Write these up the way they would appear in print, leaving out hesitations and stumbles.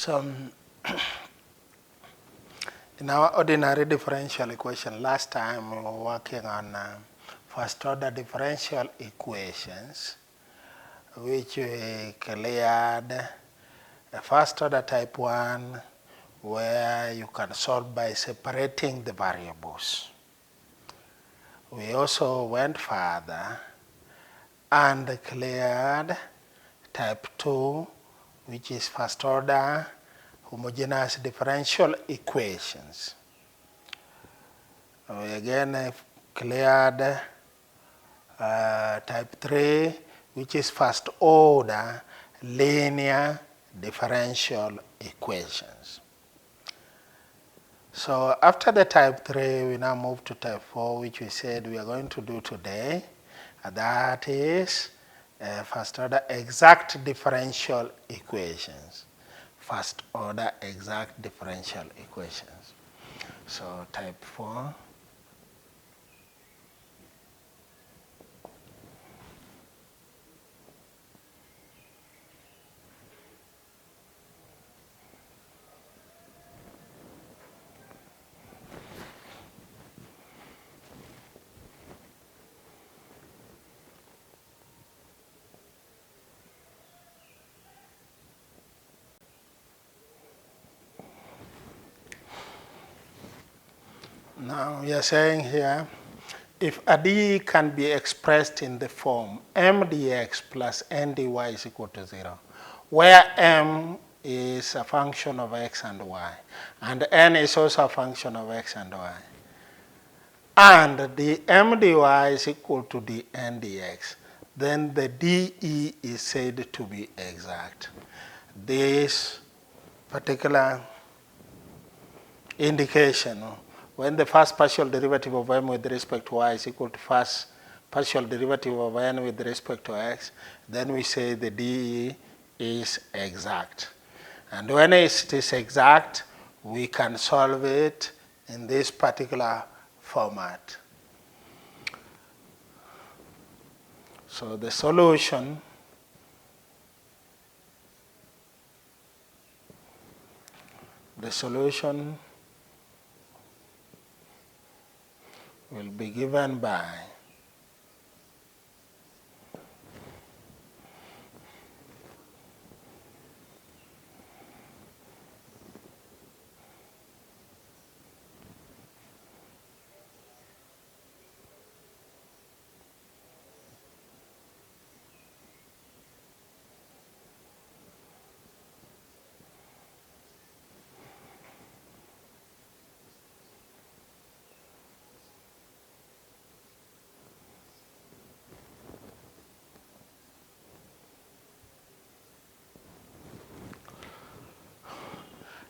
So in our ordinary differential equation, last time we were working on first order differential equations, which we cleared first order type 1, where you can solve by separating the variables. We also went further and cleared type 2, which is first order homogeneous differential equations. We again cleared type 3, which is first order linear differential equations. So after the type 3, we now move to type 4, which we said we are going to do today. And that is first order exact differential equations. First order exact differential equations. So type 4. Now we are saying here, if a d can be expressed in the form m dx plus n dy is equal to 0, where m is a function of x and y, and n is also a function of x and y, and the m dy is equal to the n dx, then the dE is said to be exact. This particular indication, when the first partial derivative of m with respect to y is equal to first partial derivative of n with respect to x, then we say the dE is exact. And when it is exact, we can solve it in this particular format. So the solution will be given by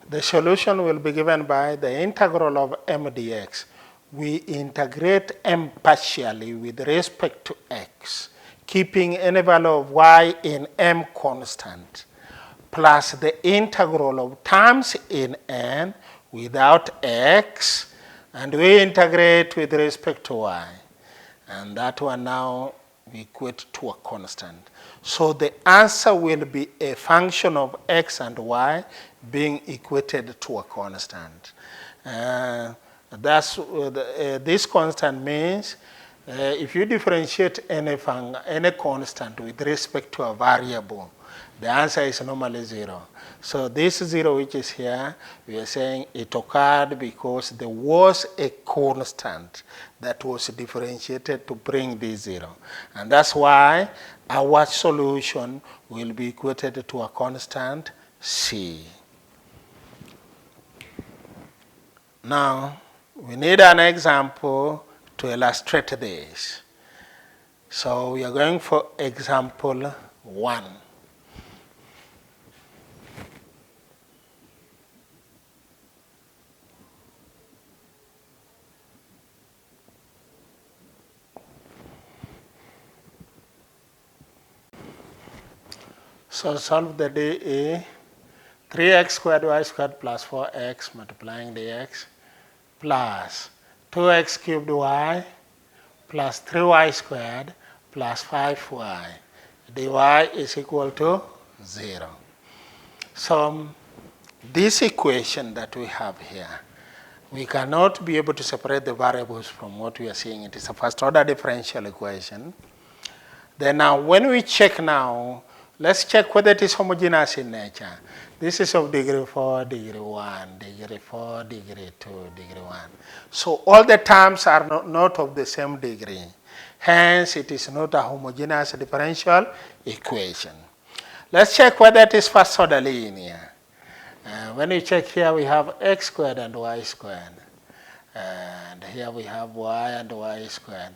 the solution will be given by the integral of m dx. We integrate m partially with respect to x, keeping any value of y in m constant, plus the integral of terms in n without x, and we integrate with respect to y. And that one now we equate to a constant. So the answer will be a function of x and y being equated to a constant. This constant means if you differentiate any constant with respect to a variable, the answer is normally 0. So this 0 which is here, we are saying it occurred because there was a constant that was differentiated to bring this 0. And that's why our solution will be equated to a constant c. Now, we need an example to illustrate this. So we are going for example 1. So solve the dE, 3x squared y squared plus 4x multiplying dx plus 2x cubed y plus 3y squared plus 5y. dy is equal to 0. So this equation that we have here, we cannot be able to separate the variables from what we are seeing. It is a first order differential equation. Then now when we check now, let's check whether it is homogeneous in nature. This is of degree 4, degree 1, degree 4, degree 2, degree 1. So all the terms are not of the same degree. Hence, it is not a homogeneous differential equation. Let's check whether it is first order linear. When we check here, we have x squared and y squared. And here we have y and y squared.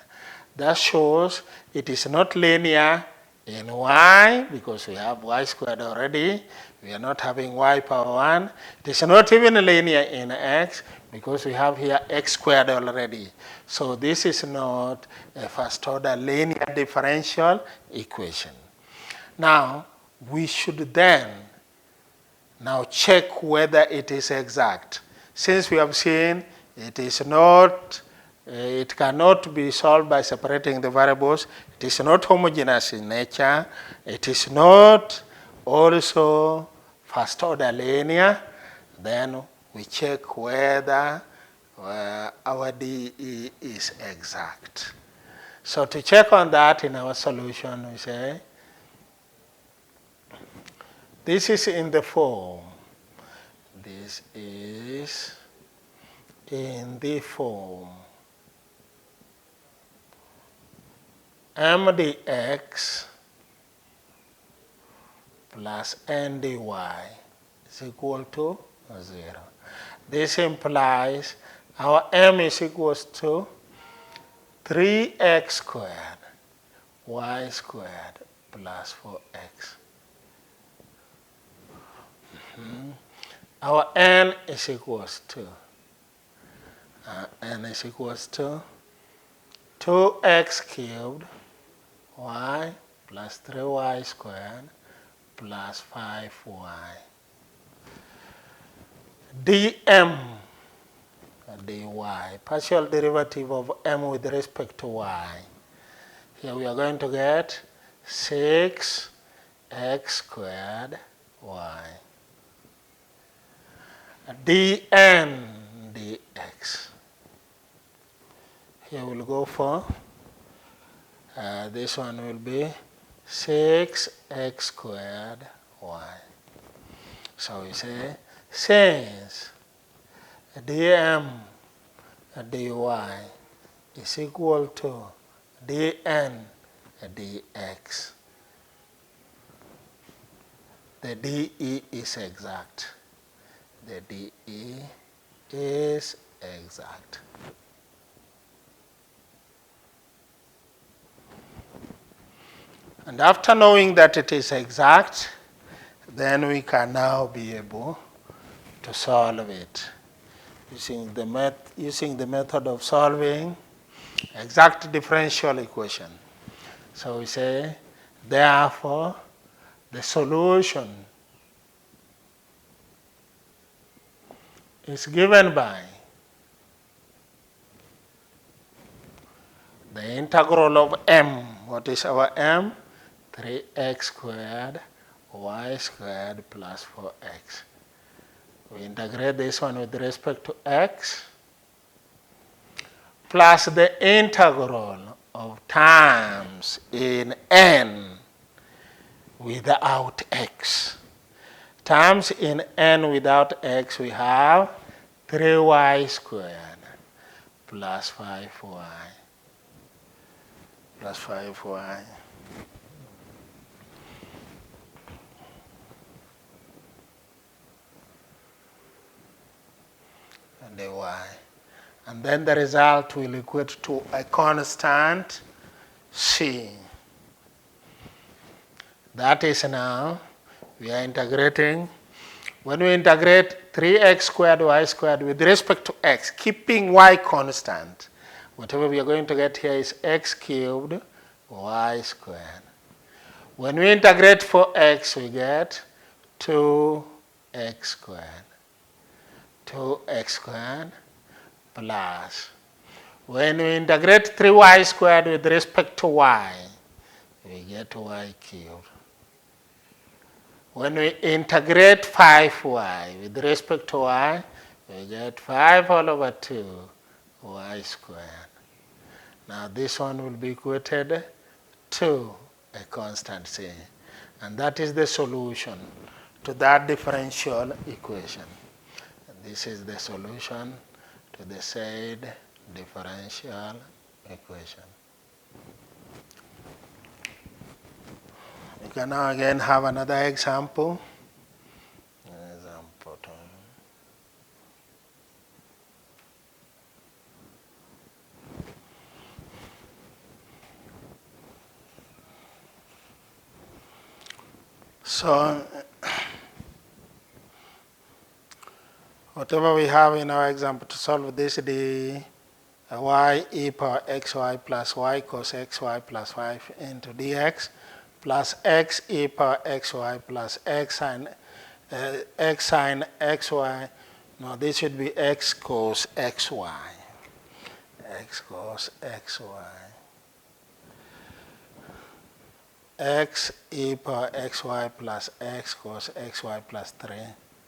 That shows it is not linear in y because we have y squared already. We are not having y power 1. It is not even linear in x because we have here x squared already. So this is not a first order linear differential equation. Now, we should then now check whether it is exact. Since we have seen it is not, it cannot be solved by separating the variables, it is not homogeneous in nature, it is not also first order linear, then we check whether our DE is exact. So to check on that in our solution, we say, this is in the form. This is in the form m dx plus n dy is equal to 0. This implies our m is equals to 3x squared y squared plus 4x. Our n is equals to n is equals to 2x cubed y plus 3y squared plus 5y. dm dy, partial derivative of m with respect to y. Here we are going to get 6x squared y. dn dx. Here we'll go for, this one will be 6x squared y. So we say, since dm dy is equal to dn dx, the dE is exact. The dE is exact. And after knowing that it is exact, then we can now be able to solve it using the method of solving exact differential equation. So we say, therefore, the solution is given by the integral of m. What is our m? 3x squared y squared plus 4x. We integrate this one with respect to x plus the integral of terms in n without x. Terms in n without x, we have 3y squared plus 5y plus 5y. And dy. And then the result will equate to a constant c. That is now, we are integrating. When we integrate 3x squared y squared with respect to x, keeping y constant, whatever we are going to get here is x cubed y squared. When we integrate for x, we get 2x squared. 2x squared plus, when we integrate 3y squared with respect to y, we get y cubed. When we integrate 5y with respect to y, we get 5 all over 2 y squared. Now this one will be equated to a constant c. And that is the solution to that differential equation. And this is the solution to the said differential equation. We can now again have another example. So whatever we have in our example to solve this, the y e power xy plus y cos xy plus 5 into dx plus x e power xy plus x sine xy. Now this should be x cos xy. X cos xy. X e power xy plus x cos xy plus 3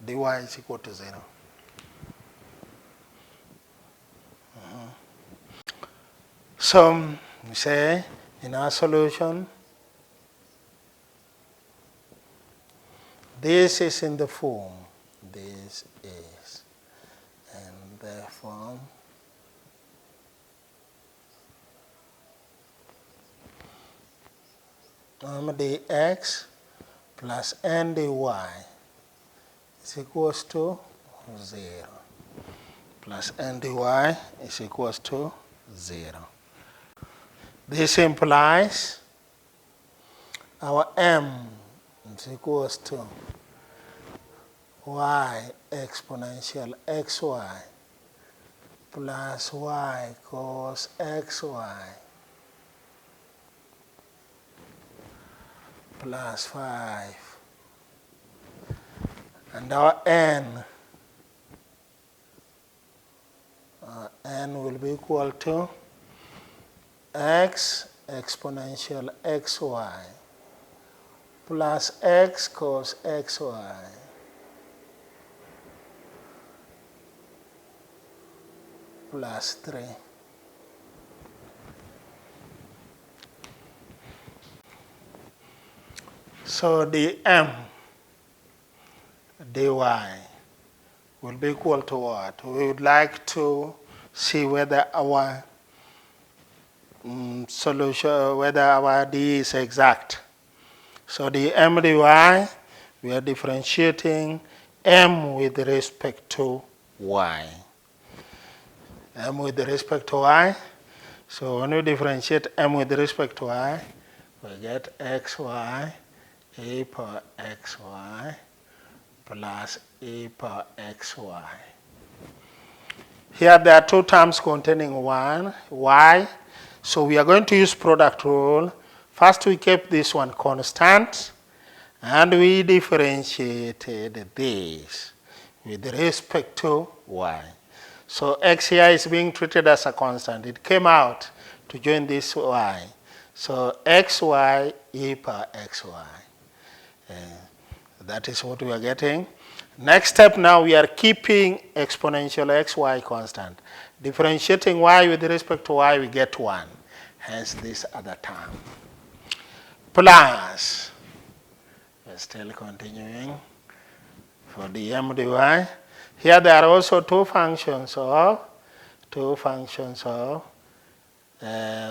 dy is equal to 0. So we say in our solution, this is in the form, this is in the form dx plus n dy is equals to 0. Plus n dy is equals to 0. This implies our m is equals to y exponential xy plus y cos xy plus 5. And our n will be equal to x exponential xy plus x cos xy plus 3. So the m dy will be equal to what? We would like to see whether our solution, whether our d is exact. So the m dy, we are differentiating m with respect to y. M with respect to y. So when we differentiate m with respect to y, we get xy e power xy plus e power xy. Here there are two terms containing one, y. So we are going to use product rule. First we kept this one constant, and we differentiated this with respect to y. So x here is being treated as a constant. It came out to join this y. So xy e power xy. That is what we are getting. Next step now, we are keeping exponential xy constant. Differentiating y with respect to y, we get 1. Hence this other term. Plus, we're still continuing for the m dy. Here there are also two functions of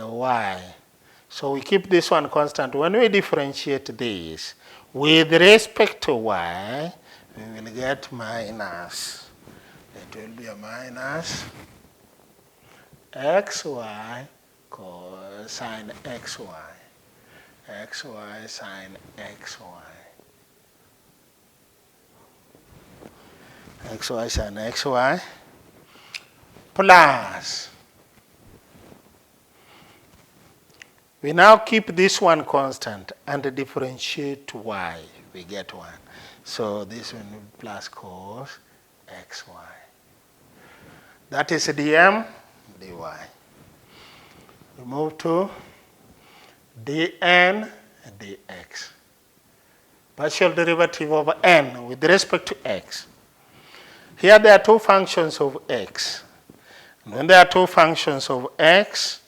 y. So we keep this one constant. When we differentiate this with respect to y, we will get minus. It will be a minus xy sine xy. Xy sine xy. Xy sine xy plus. We now keep this one constant and differentiate to y. We get 1. So this one will be plus cos xy. That is dm dy. We move to dn dx partial derivative of n with respect to x. Here there are two functions of x. And when there are two functions of x,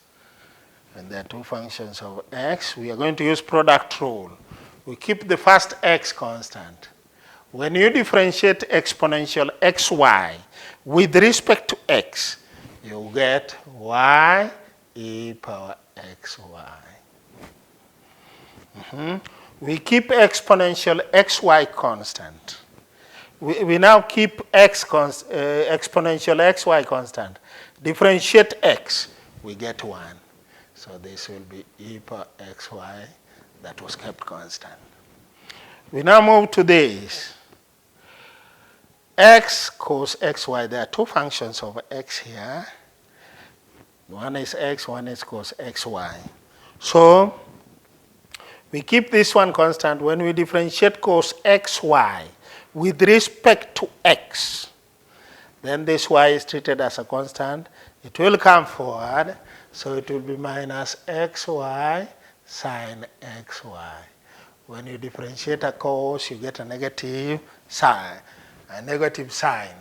we are going to use product rule. We keep the first x constant. When you differentiate exponential xy with respect to x, you get y e power xy. We keep exponential xy constant. We now keep exponential xy constant. Differentiate x, we get 1. So this will be e power xy that was kept constant. We now move to this. X cos xy, there are two functions of x here. One is x, one is cos xy. So we keep this one constant. When we differentiate cos xy with respect to x, then this y is treated as a constant. It will come forward, so it will be minus xy sine xy. When you differentiate a cos, you get a negative sign.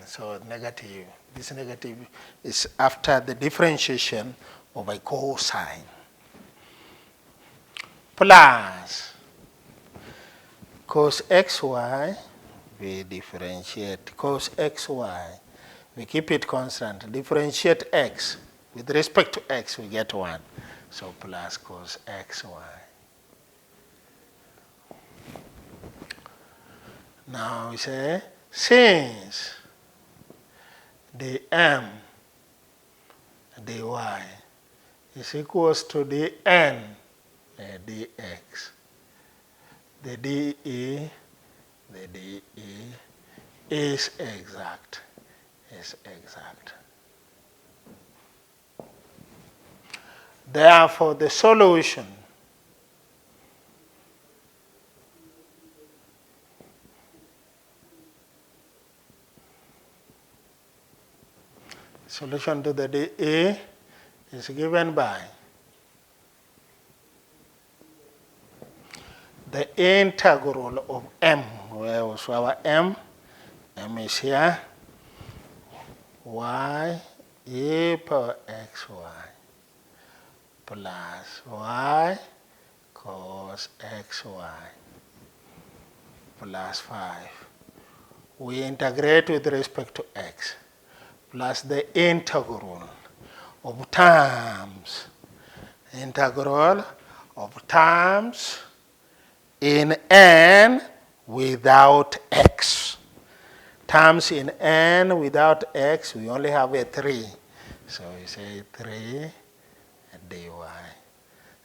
So negative. This negative is after the differentiation of a cosine. Plus cos xy, we differentiate cos xy. We keep it constant. Differentiate x. With respect to x, we get 1. So plus cos xy. Now we say, since the m dy is equals to the n dx, the dE is exact. Therefore, the solution to the dE is given by the integral of m, where was our m? M is here, y e power xy plus y cos xy plus 5. We integrate with respect to x plus the integral of terms in n without x. Terms in n without x, we only have a 3. So we say 3 dy.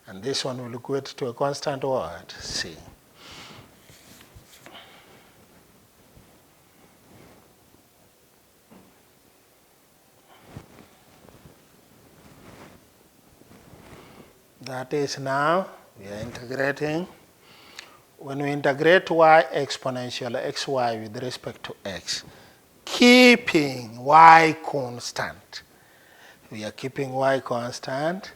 And this one will equate to a constant word, c. That is, now we are integrating. When we integrate y exponential xy with respect to x, keeping y constant. We are keeping y constant.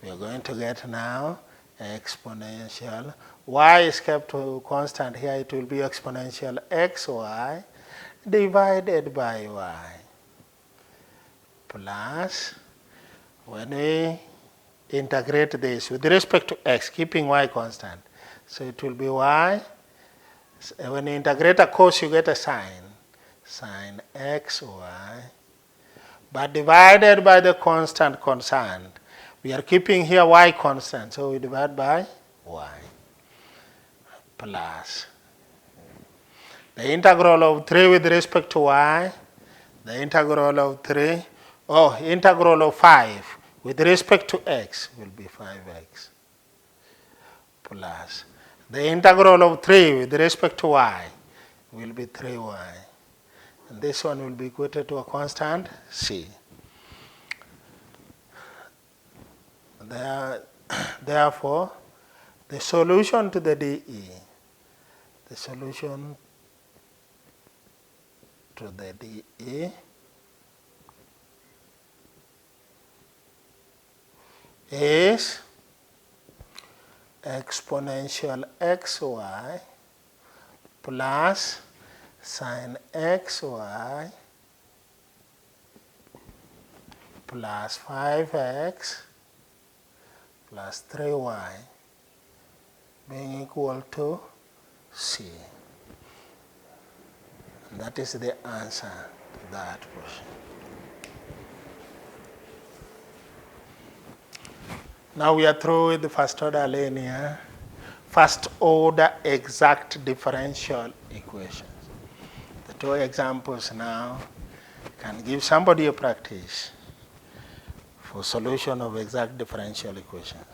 We are going to get now exponential. Y is kept to constant here. It will be exponential xy divided by y plus, when we integrate this with respect to x, keeping y constant, so it will be y. When you integrate a cos, you get a sine xy, but divided by the constant concerned. We are keeping here y constant, so we divide by y plus the integral of 3 with respect to y, the integral of 5 with respect to x will be 5x plus the integral of 3 with respect to y will be 3y. And this one will be equated to a constant c. Therefore, the solution to the dE, is exponential xy plus sine xy plus 5x plus 3y being equal to C. And that is the answer to that question. Now we are through with the first order linear, first order exact differential equations. The two examples now can give somebody a practice for solution of exact differential equations.